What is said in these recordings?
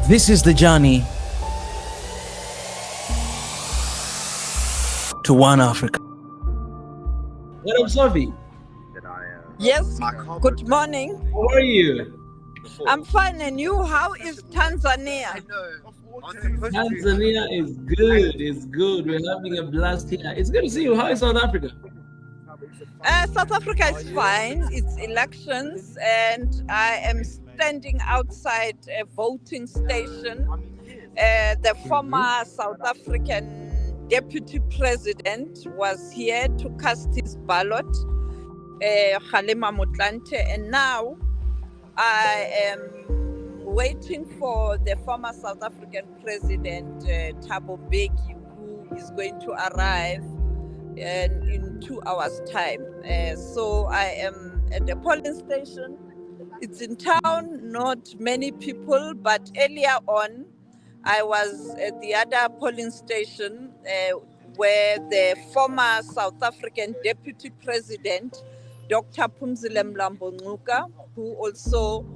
This is the journey to one Africa. What up, Sophie? Yes, good morning. How are you? I'm fine, and you? How is Tanzania? Tanzania is good. It's good. We're having a blast here. It's good to see you. How is South Africa? South Africa is fine. It's elections, and I am standing outside a voting station. The former South African deputy president was here to cast his ballot, Kgalema Motlanthe, and now I am waiting for the former South African president, Thabo Mbeki, who is going to arrive in 2 hours' time. So I am at the polling station. It's in town, not many people, but earlier on, I was at the other polling station where the former South African deputy president, Dr. Phumzile Mlambo-Ngcuka, who also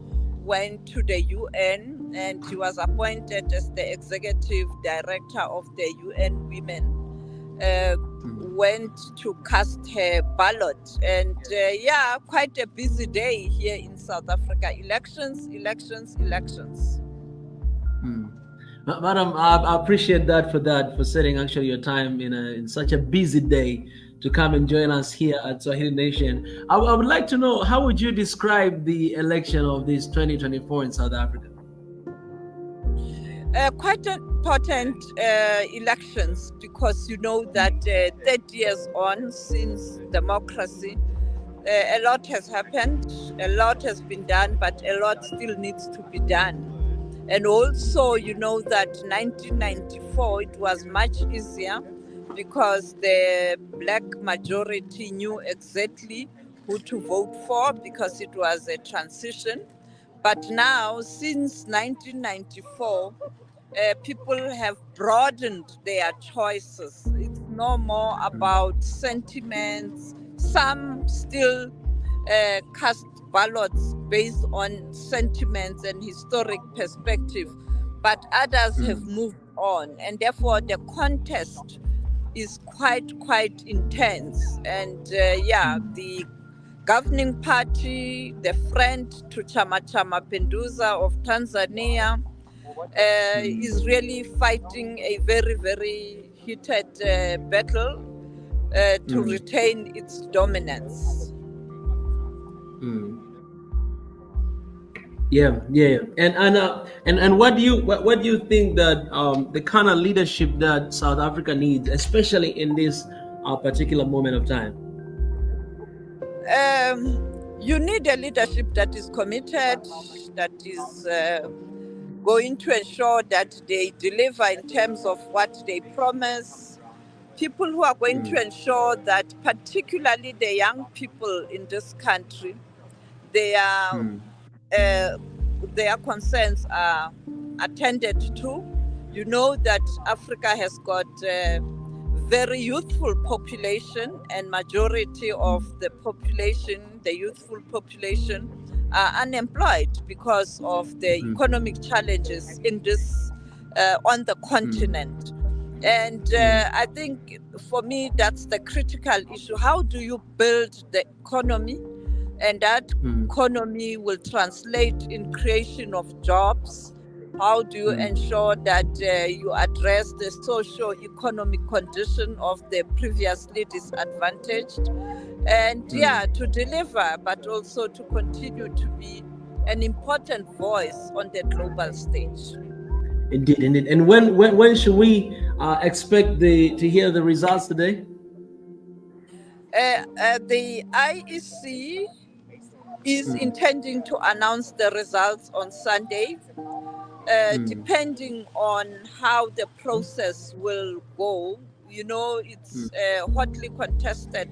went to the UN, and he was appointed as the executive director of the UN Women, went to cast her ballot. And quite a busy day here in South Africa. Elections. Madam, I appreciate that for setting actually your time in such a busy day to come and join us here at Swahili Nation. I would like to know, how would you describe the election of this 2024 in South Africa? Quite important elections, because you know that 30 years on since democracy, a lot has happened, a lot has been done, but a lot still needs to be done. And also, you know that 1994, it was much easier because the black majority knew exactly who to vote for, because it was a transition. But now, since 1994, people have broadened their choices. It's no more about sentiments. Some still cast ballots based on sentiments and historic perspective, but others have moved on, and therefore the contest is quite intense. And the governing party, the friend to Chama Mapinduzi of Tanzania, is really fighting a very heated battle to retain its dominance. Yeah. And what do you think that the kind of leadership that South Africa needs, especially in this particular moment of time? You need a leadership that is committed, that is going to ensure that they deliver in terms of what they promise. People who are going to ensure that, particularly the young people in this country, their concerns are attended to. You know that Africa has got a very youthful population, and majority of the population, the youthful population, are unemployed because of the economic challenges in this on the continent. And I think for me that's the critical issue. How do you build the economy? And that economy will translate in creation of jobs. How do you ensure that you address the socio-economic condition of the previously disadvantaged? And to deliver, but also to continue to be an important voice on the global stage. Indeed. And when should we expect to hear the results today? The IEC is intending to announce the results on Sunday, depending on how the process will go. You know, it's a hotly contested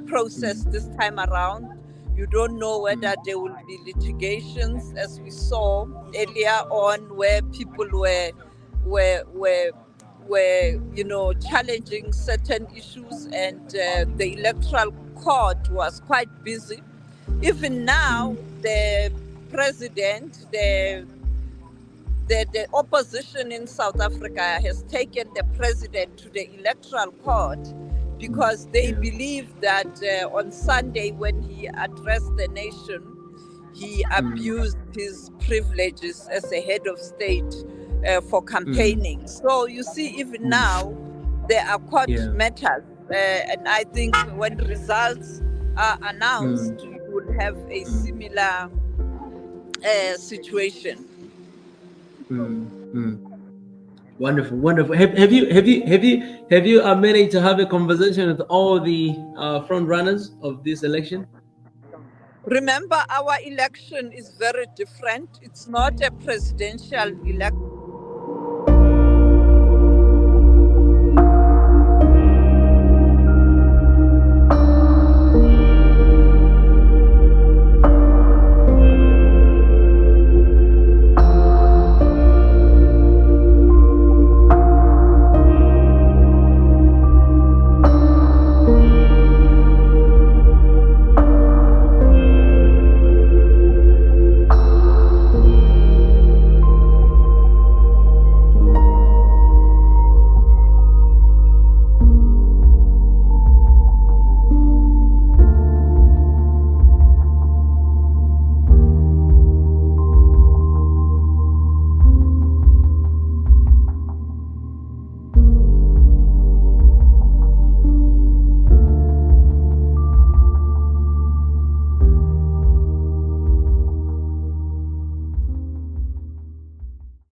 process this time around. You don't know whether there will be litigations, as we saw earlier on, where people were challenging certain issues, and the electoral court was quite busy. Even now, the president, the the opposition in South Africa has taken the president to the electoral court because they believe that on Sunday, when he addressed the nation, he abused his privileges as a head of state for campaigning. So you see, even now, there are court matters. And I think when results are announced, you will have a similar situation. Wonderful, wonderful. Have you managed to have a conversation with all the front runners of this election? Remember, our election is very different. It's not a presidential election.